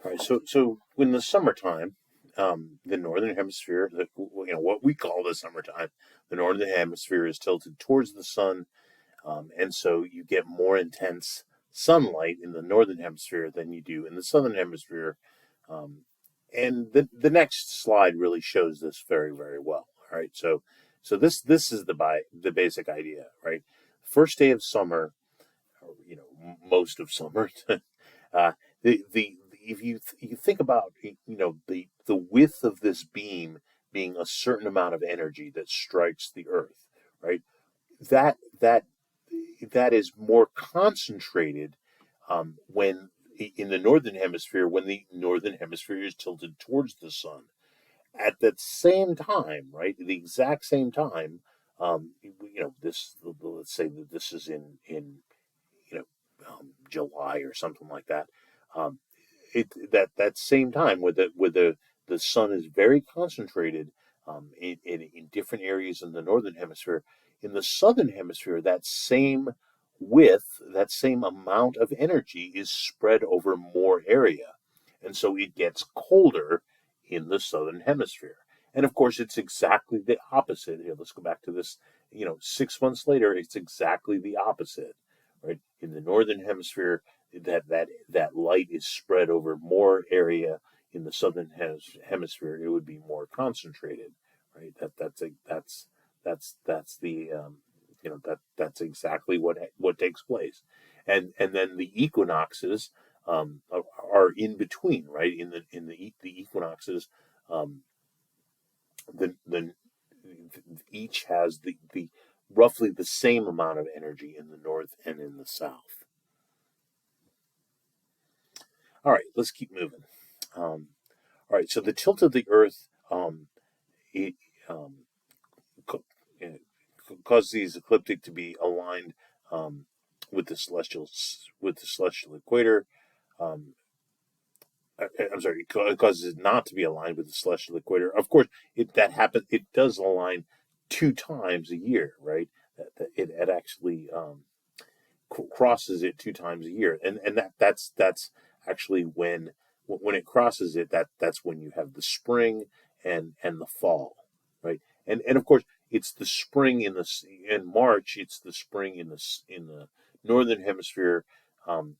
All right, so in the summertime, the northern hemisphere, what we call the summertime, the northern hemisphere is tilted towards the sun, and so you get more intense sunlight in the northern hemisphere than you do in the southern hemisphere. Um, and the next slide really shows this very very well. All right, so this is the basic idea, right? First day of summer, or most of summer. uh, the if you think about the width of this beam being a certain amount of energy that strikes the Earth, right? That that that is more concentrated when in the northern hemisphere, when the northern hemisphere is tilted towards the sun. At that same time, right, the exact same time, this, let's say that this is in you know July or something like that. Um, that same time where the sun is very concentrated in different areas in the northern hemisphere. In the southern hemisphere, that same width, that same amount of energy is spread over more area, and so it gets colder in the southern hemisphere. And of course, it's exactly the opposite. Here, let's go back to this. 6 months later, it's exactly the opposite, right? In the northern hemisphere, that light is spread over more area. In the southern hemisphere, it would be more concentrated, right? That's the that's exactly what takes place. And then the equinoxes are in between, right? In the equinoxes, um, the each has the roughly the same amount of energy in the north and in the south. All right, let's keep moving. All right, so the tilt of the Earth it, um, co- causes these ecliptic to be aligned um, with the celestial equator. Um, I'm sorry, it causes it not to be aligned with the celestial equator. Of course, that happens. It does align 2 times a year, right? It actually crosses it 2 times a year, and that's actually when it crosses it, that's when you have the spring and the fall, right? And of course, it's the spring in March. It's the spring in the northern hemisphere, um,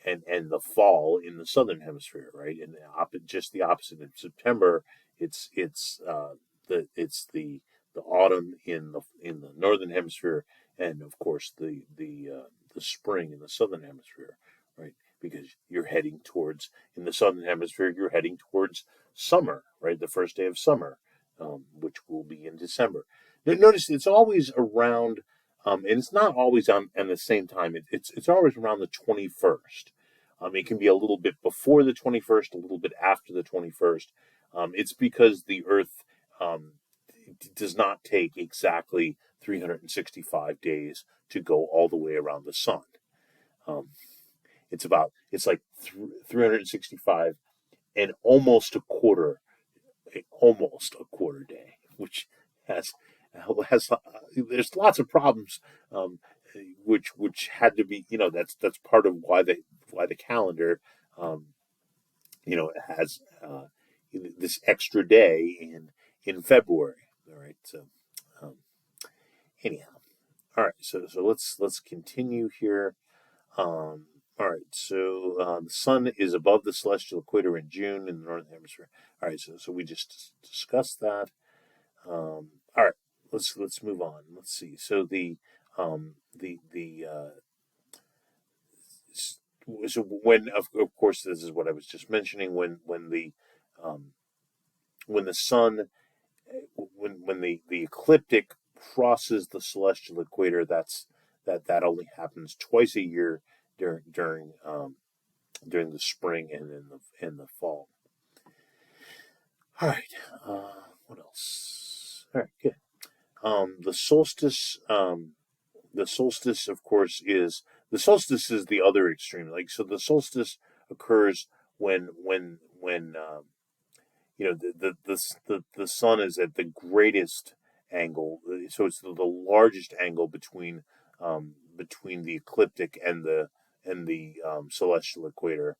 and the fall in the southern hemisphere, right? And just the opposite. In September, it's the autumn in the northern hemisphere, and of course the spring in the southern hemisphere, right? Because you're heading towards in the southern hemisphere, you're heading towards summer, right? The first day of summer, which will be in December. Notice it's always around, and it's not always on at the same time. It's always around the 21st. It can be a little bit before the 21st, a little bit after the 21st. It's because the Earth um, does not take exactly 365 days to go all the way around the sun. Um, it's like 365 and almost a quarter day, which has has there's lots of problems, um, which had to be, that's part of why the calendar, um, has this extra day in February. All right, so um, anyhow, all right, so let's continue here. All right, so the sun is above the celestial equator in June in the northern hemisphere. All right, so we just discussed that. All right, let's move on. Let's see. So so when of course this is what I was just mentioning, um, when the sun when the ecliptic crosses the celestial equator, that only happens twice a year during the spring and in the fall. All right. What else? All right. Good. The solstice. Of course, is the other extreme. Like, so the solstice occurs when the sun is at the greatest angle. So it's the largest angle between the ecliptic and the celestial equator.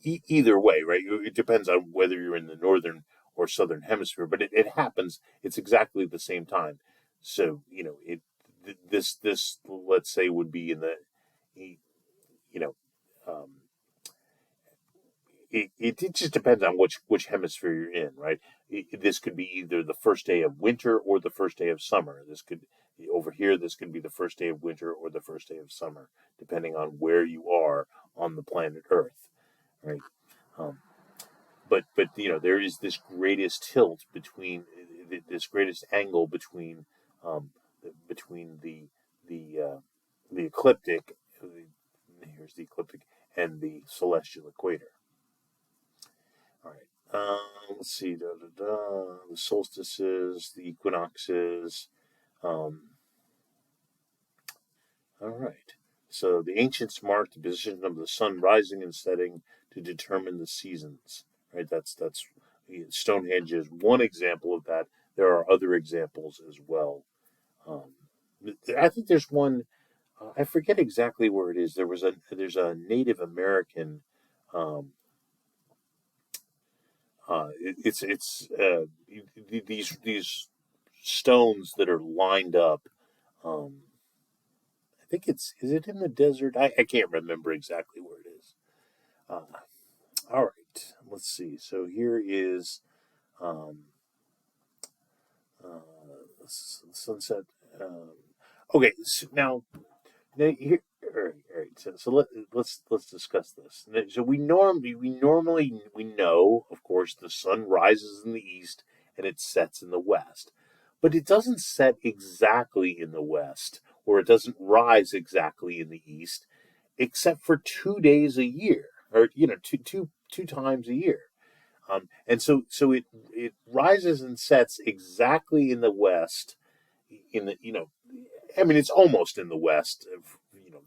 Either way, right? It depends on whether you're in the northern or southern hemisphere, but it happens. It's exactly the same time. So this let's say would be in the you know um, it just depends on which hemisphere you're in, right? This could be either the first day of winter or the first day of summer. This could over here. This could be the first day of winter or the first day of summer, depending on where you are on the planet Earth, right? Um, but there is this greatest tilt between this greatest angle um, between the ecliptic. Here's the ecliptic and the celestial equator. All right. Let's see. The solstices, the equinoxes. Um, all right. So the ancients marked the position of the sun rising and setting to determine the seasons. Right. That's Stonehenge is one example of that. There are other examples as well. Um, I think there's one. I forget exactly where it is. There's a Native American. Um, it's these stones that are lined up. Um, I think is it in the desert? I can't remember exactly where it is. Uh, all right, let's see. So here is um, sunset. Okay, so now here. All right. So let's discuss this. So we know, of course, the sun rises in the east and it sets in the west, but it doesn't set exactly in the west, or it doesn't rise exactly in the east, except for 2 days a year, or two times a year. And so it rises and sets exactly in the west. In the I mean, it's almost in the west.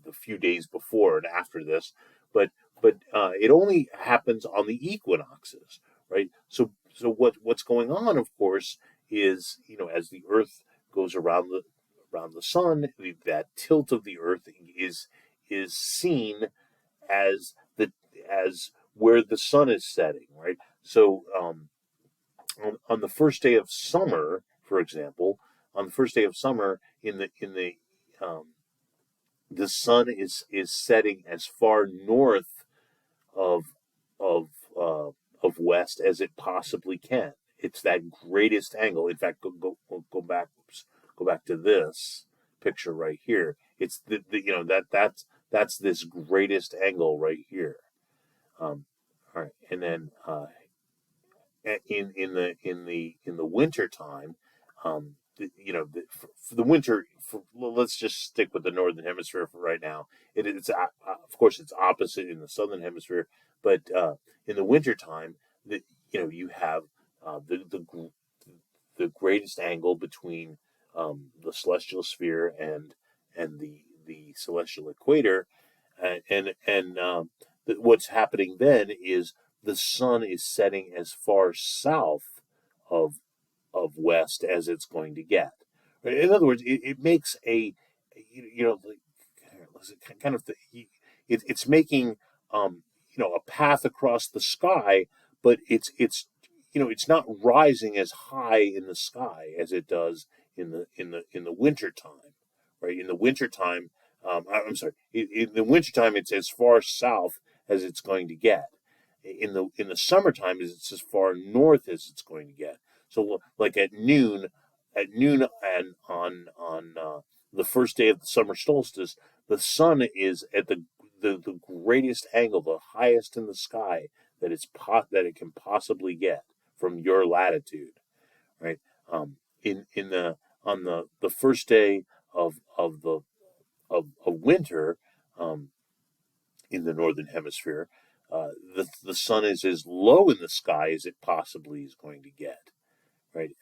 The few days before and after this, but it only happens on the equinoxes, right? So what's going on, of course, is as the Earth goes around the sun, that tilt of the Earth is seen as as where the sun is setting, right? So on the first day of summer, for example, on the first day of summer um, the sun is setting as far north of of uh, of west as it possibly can. It's that greatest angle. In fact, go back. Oops, go back to this picture right here. It's the that's this greatest angle right here. All right, and then in the winter time, for the winter, let's just stick with the northern hemisphere for right now. It's of course it's opposite in the southern hemisphere, but in the winter time, you have the greatest angle between the celestial sphere and the celestial equator, and what's happening then is the sun is setting as far south of west as it's going to get. In other words, it makes like, kind of it's making a path across the sky, but it's not rising as high in the sky as it does in the winter time, right? In the winter time, I'm sorry, in the winter time it's as far south as it's going to get. In the summertime, it's as far north as it's going to get. So like at noon and on the first day of the summer solstice, the sun is at the greatest angle, the highest in the sky that it can possibly get from your latitude, right? In the on the first day of winter, um, in the northern hemisphere, the sun is as low in the sky as it possibly is going to get, right?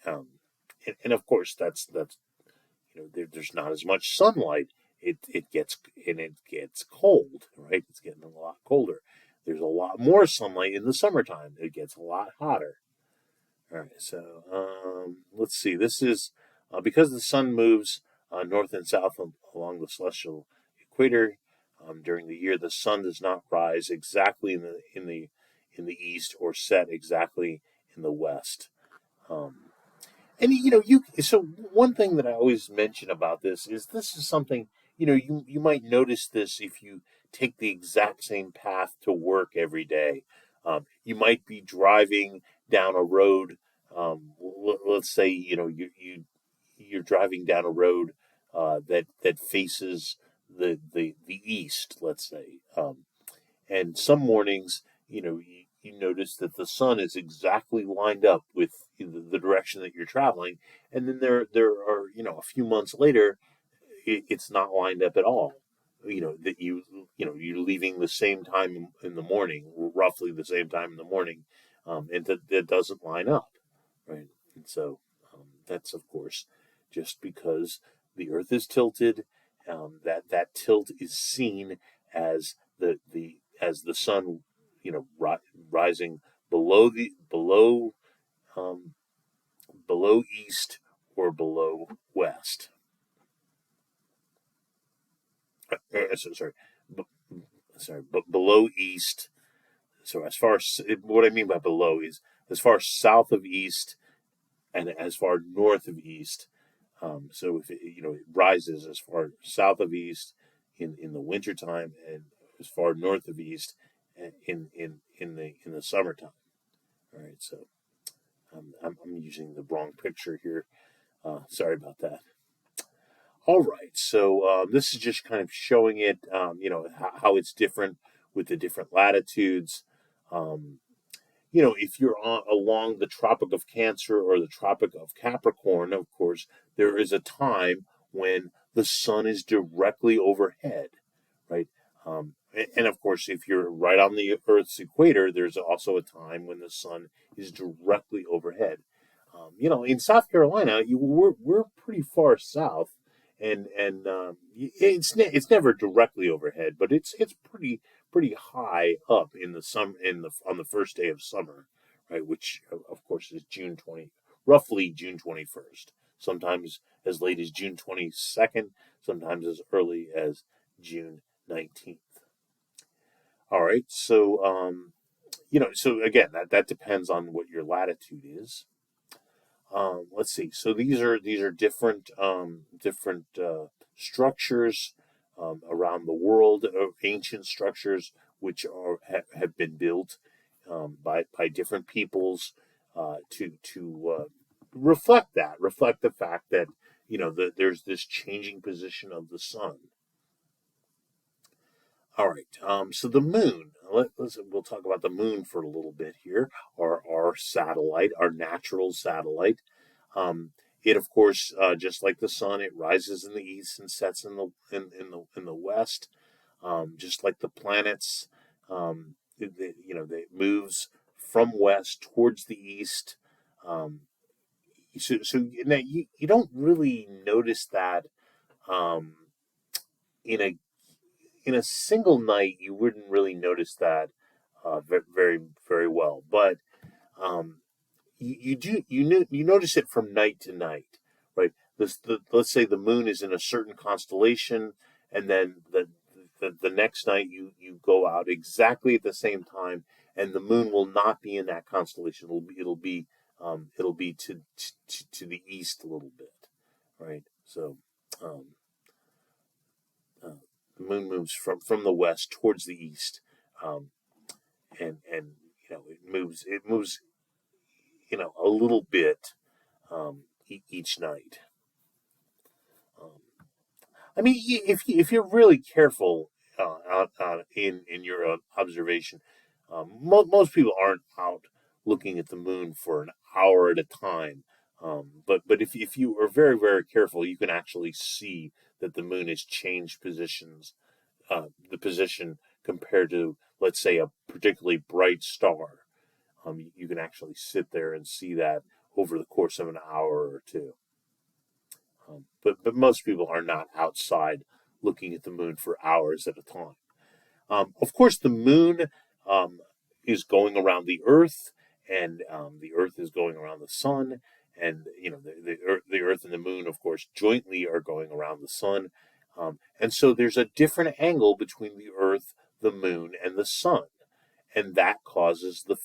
And of course that's there's not as much sunlight. It gets cold, right? It's getting a lot colder. There's a lot more sunlight in the summertime. It gets a lot hotter. All right, so let's see. This is because the sun moves north and south along the celestial equator. during the year, the sun does not rise exactly in the east or set exactly in the west. Um, and so one thing that I always mention about this is something you might notice this if you take the exact same path to work every day. You might be driving down a road. Let's say you're driving down a road that faces the east. Let's say, and some mornings, you notice that the sun is exactly lined up with the direction that you're traveling, and then there are a few months later, it's not lined up at all. That you're leaving the same time in the morning, roughly the same time in the morning, and that doesn't line up, right? And so that's of course just because the Earth is tilted. That tilt is seen as the sun, rising um, below east or below west. Sorry, b- but below east. So as far as what I mean by below is as far south of east and as far north of east. So if it rises as far south of east in the wintertime and as far north of east in the summertime. All right, so I'm using the wrong picture here. Sorry about that. All right, so this is just kind of showing it, how it's different with the different latitudes. Um, if you're along the Tropic of Cancer or the Tropic of Capricorn, of course, there is a time when the sun is directly overhead, right? And of course, if you're right on the Earth's equator, there's also a time when the sun is directly overhead. In South Carolina, we're pretty far south, and it's never directly overhead, but it's pretty high up in the on the first day of summer, right? Which of course is roughly June 21st. Sometimes as late as June 22nd, sometimes as early as June 19th. All right, so so again, that depends on what your latitude is. Let's see. So these are different structures around the world, ancient structures which have been built by different peoples to reflect the fact that there's this changing position of the sun. All right. So the moon. We'll talk about the moon for a little bit here. Our satellite, our natural satellite. Um, it of course, just like the sun, it rises in the east and sets in the west. Just like the planets, it moves from west towards the east. Um, so now you don't really notice that um, in a single night, you wouldn't really notice that very very well. But um, you notice it from night to night, right? Let's say the moon is in a certain constellation, and then the next night you go out exactly at the same time, and the moon will not be in that constellation. It'll be to the east a little bit, right? So. Um, uh, the moon moves from the west towards the east, um, and it moves a little bit each night. Um, I mean, if you're really careful in your observation, most people aren't out looking at the moon for an hour at a time. But if you are very very careful, you can actually see that the moon has changed positions, the position compared to, let's say, a particularly bright star. You can actually sit there and see that over the course of an hour or two. But most people are not outside looking at the moon for hours at a time. Of course, the moon um, is going around the Earth, and the Earth is going around the sun, and the Earth and the moon, of course, jointly are going around the sun. And so there's a different angle between the Earth, the Moon, and the Sun, and that causes the